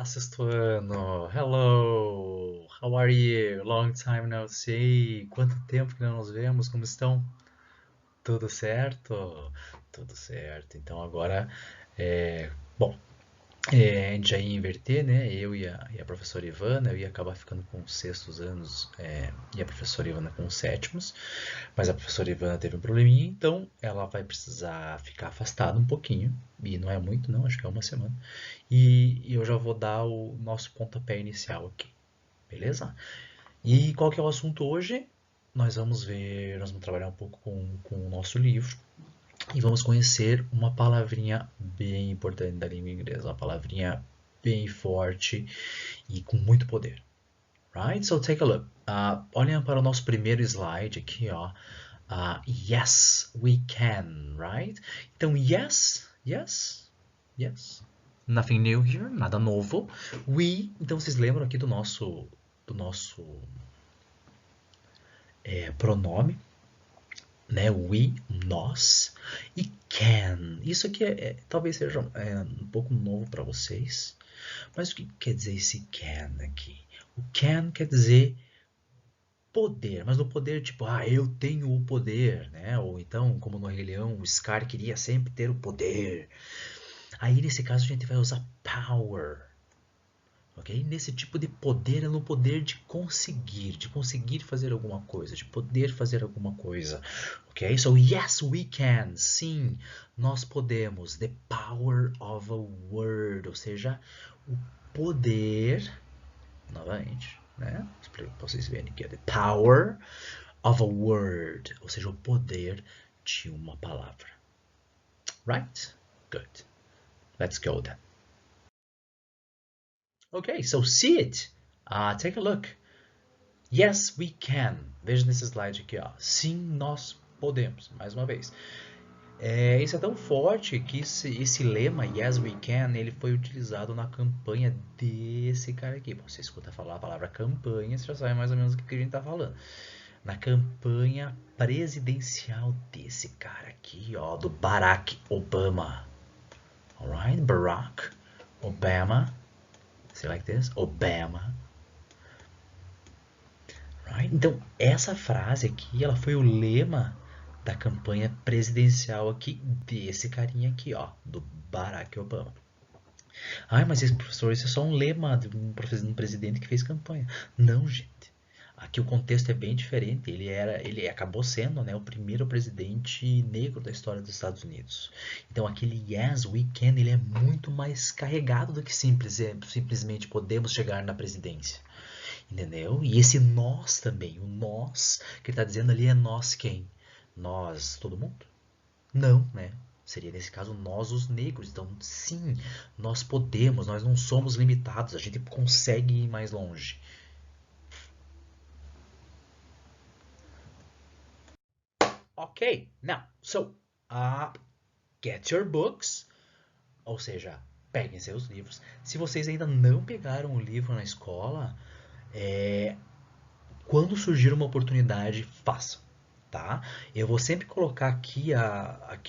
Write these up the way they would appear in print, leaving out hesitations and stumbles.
Olá, sexto ano. Hello. How are you? Long time no see. Quanto tempo que não nos vemos? Como estão? Tudo certo? Tudo certo. Então agora, bom, a gente já ia inverter, né? Eu e a professora Ivana, eu ia acabar ficando com os sextos anos, e a professora Ivana com os sétimos, mas a professora Ivana teve um probleminha, então ela vai precisar ficar afastada um pouquinho, e não é muito, não, acho que é uma semana, e eu já vou dar o nosso pontapé inicial aqui, beleza? E qual que é o assunto hoje? Nós vamos trabalhar um pouco com o nosso livro, e vamos conhecer uma palavrinha bem importante da língua inglesa, uma palavrinha bem forte e com muito poder. Right? So take a look. Olhem para o nosso primeiro slide aqui, ó. Yes, we can, right? Então, yes, yes, yes. Nothing new here, nada novo. We, então vocês lembram aqui do nosso pronome, né? We, nós, e can. Isso aqui talvez seja um pouco novo para vocês, mas o que quer dizer esse can aqui? O can quer dizer poder, mas no poder tipo, eu tenho o poder, né? Ou então, como no Rei Leão, o Scar queria sempre ter o poder. Aí nesse caso a gente vai usar power. Ok? Nesse tipo de poder é no poder de conseguir fazer alguma coisa, de poder fazer alguma coisa. Ok? So, yes, we can. Sim, nós podemos. The power of a word, ou seja, o poder, novamente, né? Para vocês verem aqui, the power of a word, ou seja, o poder de uma palavra. Right? Good. Let's go then. Okay, so see it. Take a look. Yes, we can. Veja nesse slide aqui, ó. Sim, nós podemos. Mais uma vez. Isso é tão forte que esse lema, Yes, we can, ele foi utilizado na campanha desse cara aqui. Bom, você escuta falar a palavra campanha, você já sabe mais ou menos o que a gente está falando. Na campanha presidencial desse cara aqui, ó, do Barack Obama. Alright? Barack Obama. See like this? Obama. Right? Então, essa frase aqui, ela foi o lema da campanha presidencial aqui desse carinha aqui, ó, do Barack Obama. Mas esse professor, isso é só um lema de um presidente que fez campanha. Não, gente. Aqui o contexto é bem diferente. Ele acabou sendo, né, o primeiro presidente negro da história dos Estados Unidos. Então aquele yes we can, ele é muito mais carregado do que simplesmente podemos chegar na presidência. Entendeu? E esse nós também, o nós que ele está dizendo ali é nós quem? Nós, todo mundo? Não, né? Seria nesse caso nós os negros. Então, sim, nós podemos, nós não somos limitados, a gente consegue ir mais longe. Ok, now, so, get your books, ou seja, peguem seus livros. Se vocês ainda não pegaram o livro na escola, quando surgir uma oportunidade, façam. Tá? Eu vou sempre colocar aqui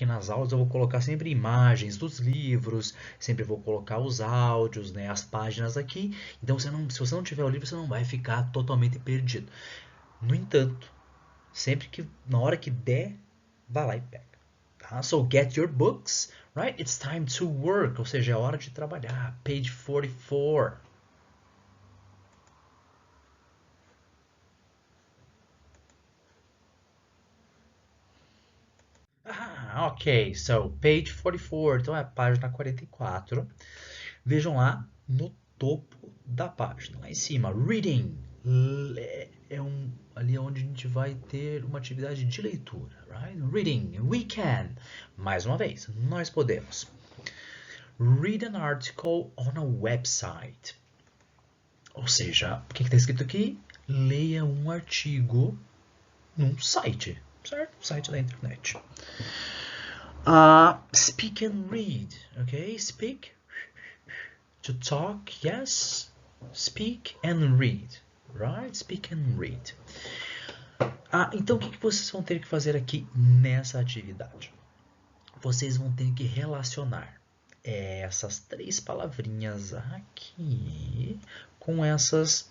nas aulas, eu vou colocar sempre imagens dos livros, sempre vou colocar os áudios, né, as páginas aqui. Então, se você não tiver o livro, você não vai ficar totalmente perdido. No entanto, sempre que na hora que der, vá lá e pega. Tá? So get your books, right? It's time to work, ou seja, é hora de trabalhar. Page 44. Ok, so page 44, então é a página 44. Vejam lá no topo da página, lá em cima, reading. Ali onde a gente vai ter uma atividade de leitura, right? Reading, we can. Mais uma vez, nós podemos. Read an article on a website. Ou seja, o que está escrito aqui? Leia um artigo num site, certo? Site da internet. Speak and read, ok? Speak, to talk, yes. Speak and read, right? Speak and read. Então o que vocês vão ter que fazer aqui nessa atividade? Vocês vão ter que relacionar essas 3 palavrinhas aqui com essas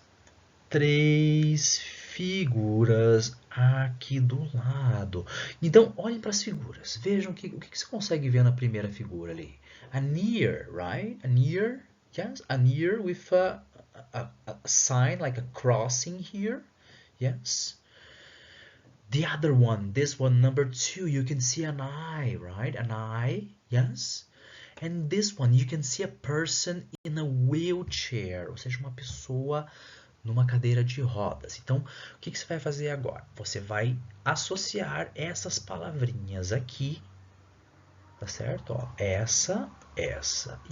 3 figuras aqui do lado. Então, olhem para as figuras. Vejam o que você consegue ver na primeira figura ali. A near, right? A near, yes? A near with a sign like a crossing here, yes? The other one, this one, number 2, you can see an eye, right? An eye, yes? And this one, you can see a person in a wheelchair, ou seja, uma pessoa numa cadeira de rodas. Então, o que você vai fazer agora? Você vai associar essas palavrinhas aqui, tá certo? Ó, essa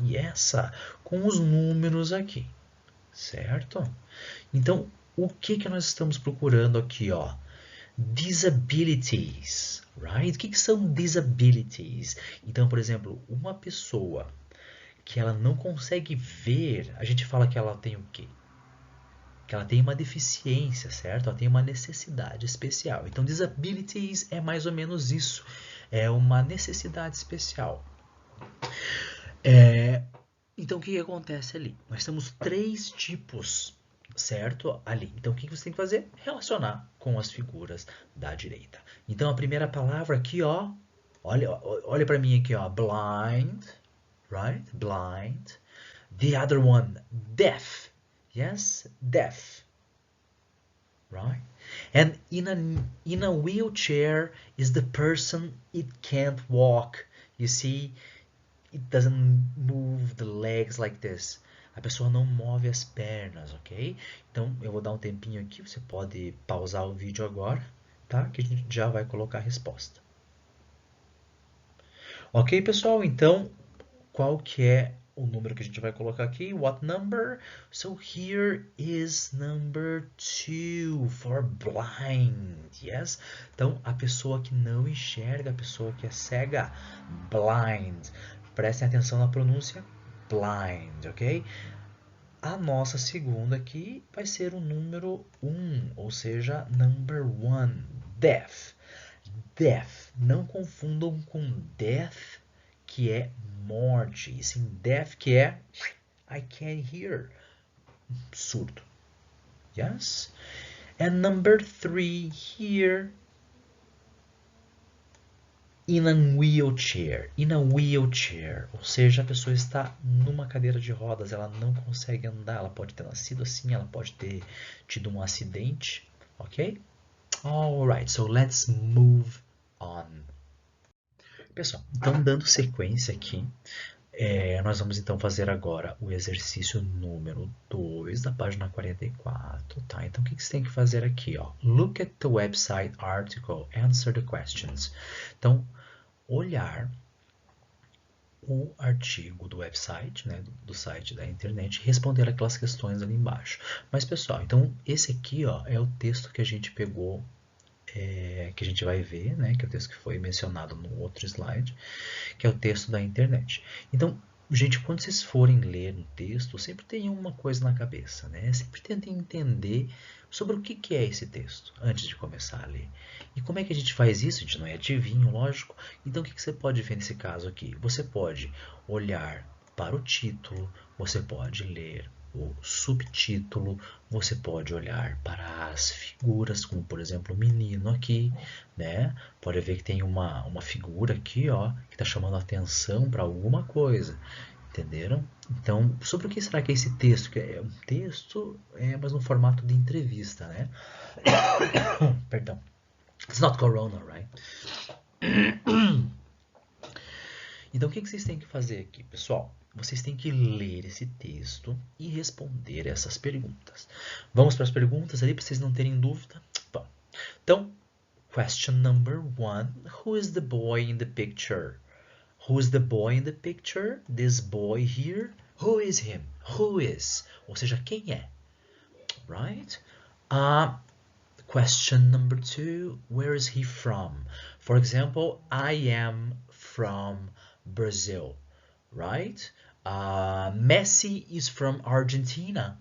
e essa, com os números aqui, certo? Então, o que nós estamos procurando aqui, ó? Disabilities, right? O que são disabilities? Então, por exemplo, uma pessoa que ela não consegue ver, a gente fala que ela tem o quê? Que ela tem uma deficiência, certo? Ela tem uma necessidade especial. Então, disabilities é mais ou menos isso. É uma necessidade especial. Então, o que acontece ali? Nós temos 3 tipos, certo? Ali. Então, o que você tem que fazer? Relacionar com as figuras da direita. Então, a primeira palavra aqui, ó. Olha para mim aqui, ó. Blind, right? Blind. The other one, deaf. Yes, deaf. Right? And in a wheelchair is the person it can't walk. You see, it doesn't move the legs like this. A pessoa não move as pernas, ok? Então eu vou dar um tempinho aqui, você pode pausar o vídeo agora, tá? Que a gente já vai colocar a resposta. Ok, pessoal? Então, qual que é o número que a gente vai colocar aqui? What number? So here is number 2 for blind, yes? Então, a pessoa que não enxerga, a pessoa que é cega, blind. Prestem atenção na pronúncia, blind, ok? A nossa segunda aqui vai ser o número 1, ou seja, number 1, deaf. Deaf, não confundam com death, que é morte, e sim deaf, que é I can't hear, surdo. Yes? And number 3 here, in a wheelchair. In a wheelchair, ou seja, a pessoa está numa cadeira de rodas, ela não consegue andar, ela pode ter nascido assim, ela pode ter tido um acidente, ok? Alright, so let's move on. Pessoal, então dando sequência aqui, nós vamos então fazer agora o exercício número 2 da página 44, tá? Então o que você tem que fazer aqui, ó? Look at the website article, answer the questions. Então, olhar o artigo do website, né, do site da internet, e responder aquelas questões ali embaixo. Mas pessoal, então esse aqui, ó, é o texto que a gente pegou, que a gente vai ver, né, que é o texto que foi mencionado no outro slide, que é o texto da internet. Então, gente, quando vocês forem ler o texto, sempre tenham uma coisa na cabeça, né? Sempre tentem entender sobre o que é esse texto antes de começar a ler. E como é que a gente faz isso? A gente não é adivinho, lógico. Então, o que você pode ver nesse caso aqui? Você pode olhar para o título, você pode ler o subtítulo, você pode olhar para as figuras, como por exemplo o menino aqui, né? Pode ver que tem uma figura aqui, ó, que está chamando a atenção para alguma coisa, entenderam? Então, sobre o que será que é esse texto? Que é um texto, mas no formato de entrevista, né? Perdão. It's not corona, right? Então, o que vocês têm que fazer aqui, pessoal? Vocês têm que ler esse texto e responder essas perguntas. Vamos para as perguntas ali, para vocês não terem dúvida? Bom, então, question number 1. Who is the boy in the picture? Who is the boy in the picture? This boy here. Who is him? Who is? Ou seja, quem é? Right? Question number 2. Where is he from? For example, I am from Brazil, right? Messi is from Argentina,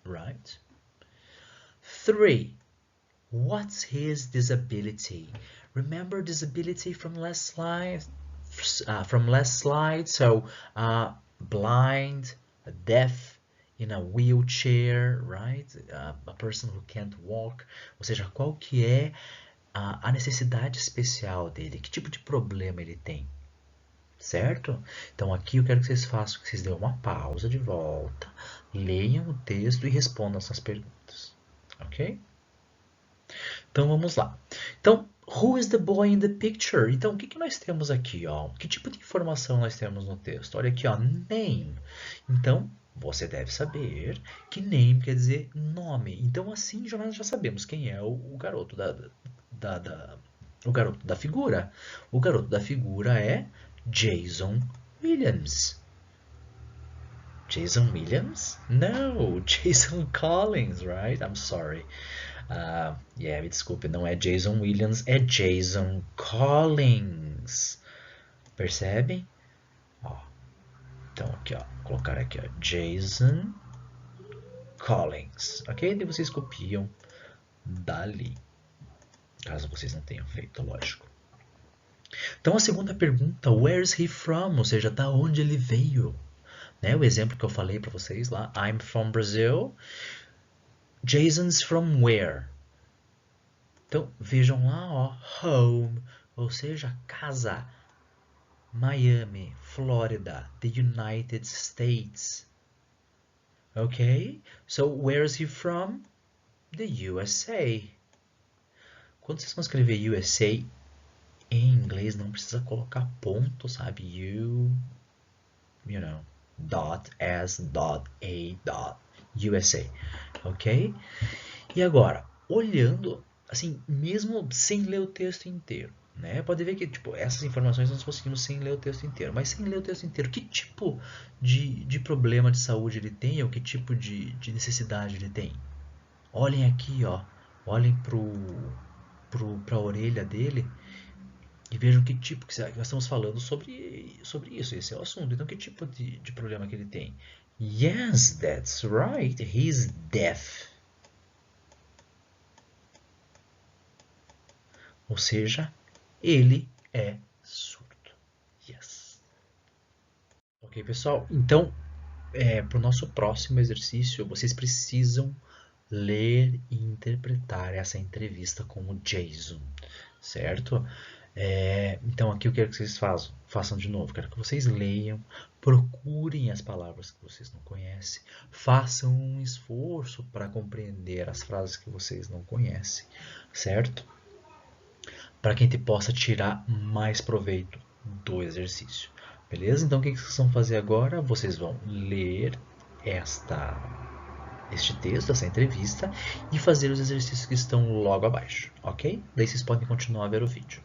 right? 3. What's his disability? Remember disability from last slide? from last slide. So, blind, deaf, in a wheelchair, right? A person who can't walk. Ou seja, qual que é a necessidade especial dele? Que tipo de problema ele tem? Certo? Então aqui eu quero que vocês façam, que vocês dêem uma pausa de volta, leiam o texto e respondam essas perguntas. Ok? Então vamos lá. Então, who is the boy in the picture? Então, o que que nós temos aqui, ó? Que tipo de informação nós temos no texto? Olha aqui, ó, name. Então, você deve saber que name quer dizer nome. Então, assim, nós já sabemos quem é o garoto o garoto da figura. O garoto da figura é Jason Williams. Jason Williams? No, Jason Collins, right? I'm sorry. Me desculpe, não é Jason Williams, é Jason Collins. Percebem? Ó, então aqui, ó, colocar aqui, ó, Jason Collins, ok? Daí vocês copiam dali, caso vocês não tenham feito, lógico. Então a segunda pergunta, where is he from? Ou seja, da onde ele veio? Né? O exemplo que eu falei para vocês lá, I'm from Brazil. Jason's from where? Então vejam lá, ó, home, ou seja, casa. Miami, Florida, the United States. Okay? So where is he from? The USA. Quando vocês vão escrever USA em inglês, não precisa colocar ponto, sabe? Dot as dot a dot USA. Ok? E agora, olhando, assim, mesmo sem ler o texto inteiro, né? Pode ver que, tipo, essas informações nós conseguimos sem ler o texto inteiro. Mas sem ler o texto inteiro, que tipo de problema de saúde ele tem ou que tipo de necessidade ele tem? Olhem aqui, ó. Olhem pra orelha dele e vejam que tipo que nós estamos falando sobre isso. Esse é o assunto. Então, que tipo de problema que ele tem? Yes, that's right. He's deaf. Ou seja, ele é surdo. Yes. Ok, pessoal? Então, para o nosso próximo exercício, vocês precisam ler e interpretar essa entrevista com o Jason, certo? Então, aqui eu quero que vocês façam de novo. Quero que vocês leiam, procurem as palavras que vocês não conhecem, façam um esforço para compreender as frases que vocês não conhecem, certo? Para que a gente possa tirar mais proveito do exercício. Beleza? Então o que vocês vão fazer agora? Vocês vão ler este texto, essa entrevista, e fazer os exercícios que estão logo abaixo, ok? Daí vocês podem continuar a ver o vídeo.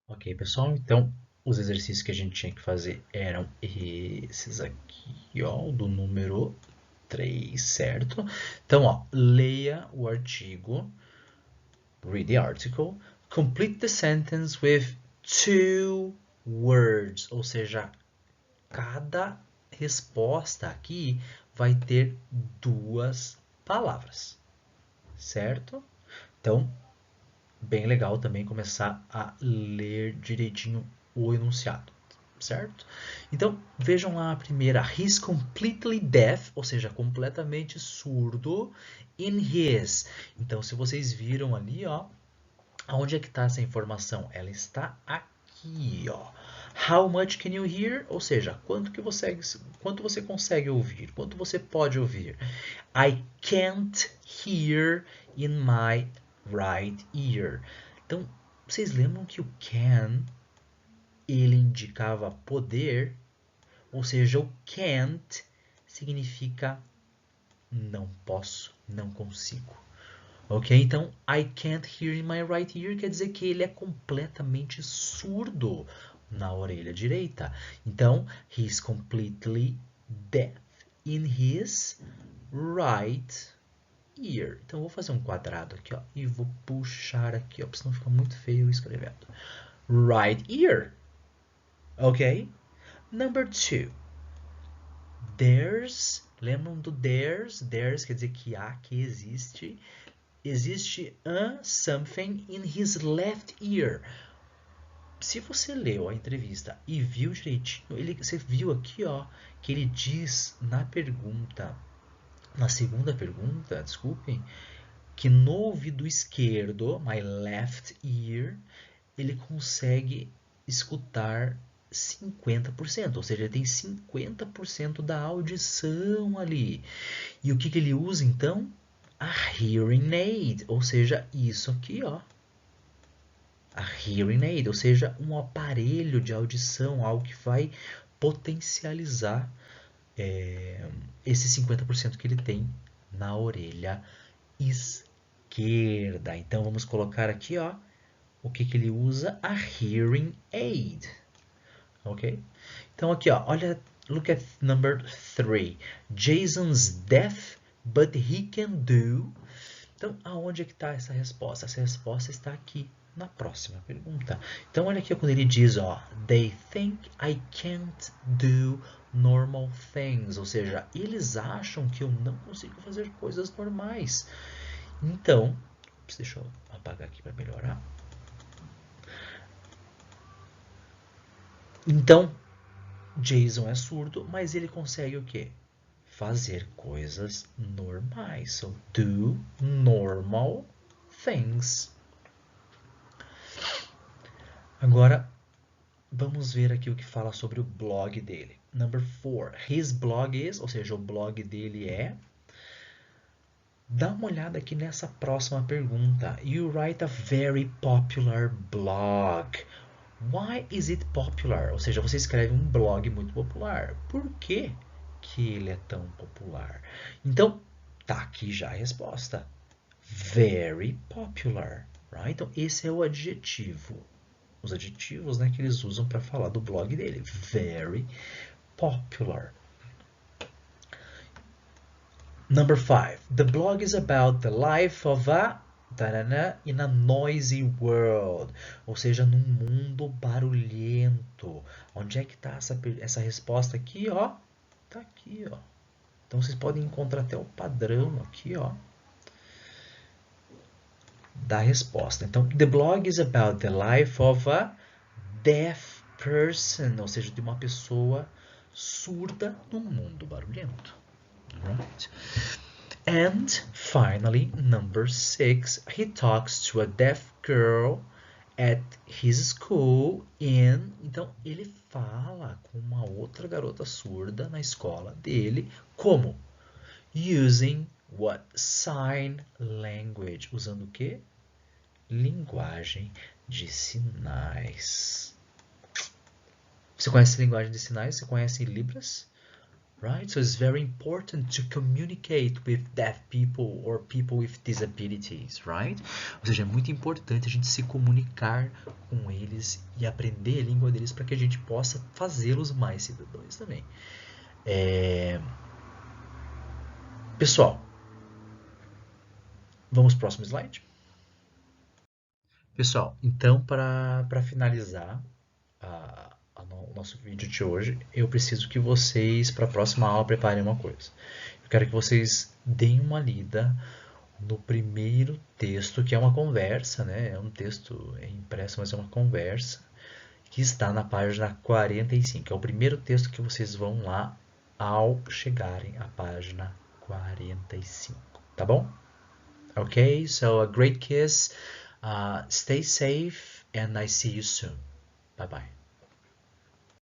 Ok, pessoal? Então, os exercícios que a gente tinha que fazer eram esses aqui, ó, do número 3, certo? Então, ó, leia o artigo. Read the article. Complete the sentence with 2 words. Ou seja, cada resposta aqui vai ter 2 palavras. Certo? Então, bem legal também começar a ler direitinho o enunciado. Certo? Então, vejam lá a primeira. He's completely deaf, ou seja, completamente surdo in his. Então, se vocês viram ali, ó, onde é que está essa informação? Ela está aqui, ó. How much can you hear? Ou seja, quanto você consegue ouvir? Quanto você pode ouvir? I can't hear in my right ear. Então, vocês lembram que o can ele indicava poder, ou seja, o can't significa não posso, não consigo. Ok? Então, I can't hear in my right ear quer dizer que ele é completamente surdo na orelha direita. Então, he's completely deaf in his right ear. Então, eu vou fazer um quadrado aqui, ó, e vou puxar aqui, ó, porque senão fica muito feio escrevendo. Right ear. Ok? Number 2. There's, lembram do there's? There's quer dizer que há, que existe. Existe something in his left ear. se você leu a entrevista e viu direitinho, você viu aqui, ó, que ele diz na segunda pergunta, desculpem, que no ouvido esquerdo, my left ear, ele consegue escutar 50%, ou seja, ele tem 50% da audição ali. E o que ele usa então? A hearing aid, ou seja, isso aqui, ó. A hearing aid, ou seja, um aparelho de audição, algo que vai potencializar esse 50% que ele tem na orelha esquerda. Então vamos colocar aqui, ó, o que ele usa? A hearing aid. Ok? Então aqui, ó, olha, look at number 3. Jason's deaf, but he can do. Então, aonde é que está essa resposta? Essa resposta está aqui na próxima pergunta. Então, olha aqui quando ele diz, ó, they think I can't do normal things, ou seja, eles acham que eu não consigo fazer coisas normais. Então, deixa eu apagar aqui para melhorar. Então, Jason é surdo, mas ele consegue o quê? Fazer coisas normais. So, do normal things. Agora, vamos ver aqui o que fala sobre o blog dele. Number 4. His blog is, ou seja, o blog dele é. Dá uma olhada aqui nessa próxima pergunta. You write a very popular blog. Why is it popular? Ou seja, você escreve um blog muito popular. Por que que ele é tão popular? Então, tá aqui já a resposta. Very popular. Right? Então, esse é o adjetivo. Os adjetivos, né, que eles usam para falar do blog dele. Very popular. Number 5. The blog is about the life of a in a noisy world. Ou seja, num mundo barulhento. Onde é que está essa resposta aqui, ó? Tá aqui, ó. Então vocês podem encontrar até o padrão aqui, ó, da resposta. Então, the blog is about the life of a deaf person, ou seja, de uma pessoa surda num mundo barulhento. Right? And finally, number 6, he talks to a deaf girl at his school in. Então, ele fala com uma outra garota surda na escola dele. Como? Using what? Sign language. Usando o quê? Linguagem de sinais. Você conhece linguagem de sinais? Você conhece Libras? Right? So it's very important to communicate with deaf people or people with disabilities, right? Ou seja, é muito importante a gente se comunicar com eles e aprender a língua deles para que a gente possa fazê-los mais cidadãos também. Pessoal, vamos para o próximo slide? Pessoal, então para finalizar o nosso vídeo de hoje, eu preciso que vocês, para a próxima aula, preparem uma coisa. Eu quero que vocês deem uma lida no primeiro texto, que é uma conversa, né? É um texto impresso, mas é uma conversa, que está na página 45. É o primeiro texto que vocês vão lá ao chegarem à página 45, tá bom? Ok, so a great kiss, stay safe, and I see you soon. Bye bye.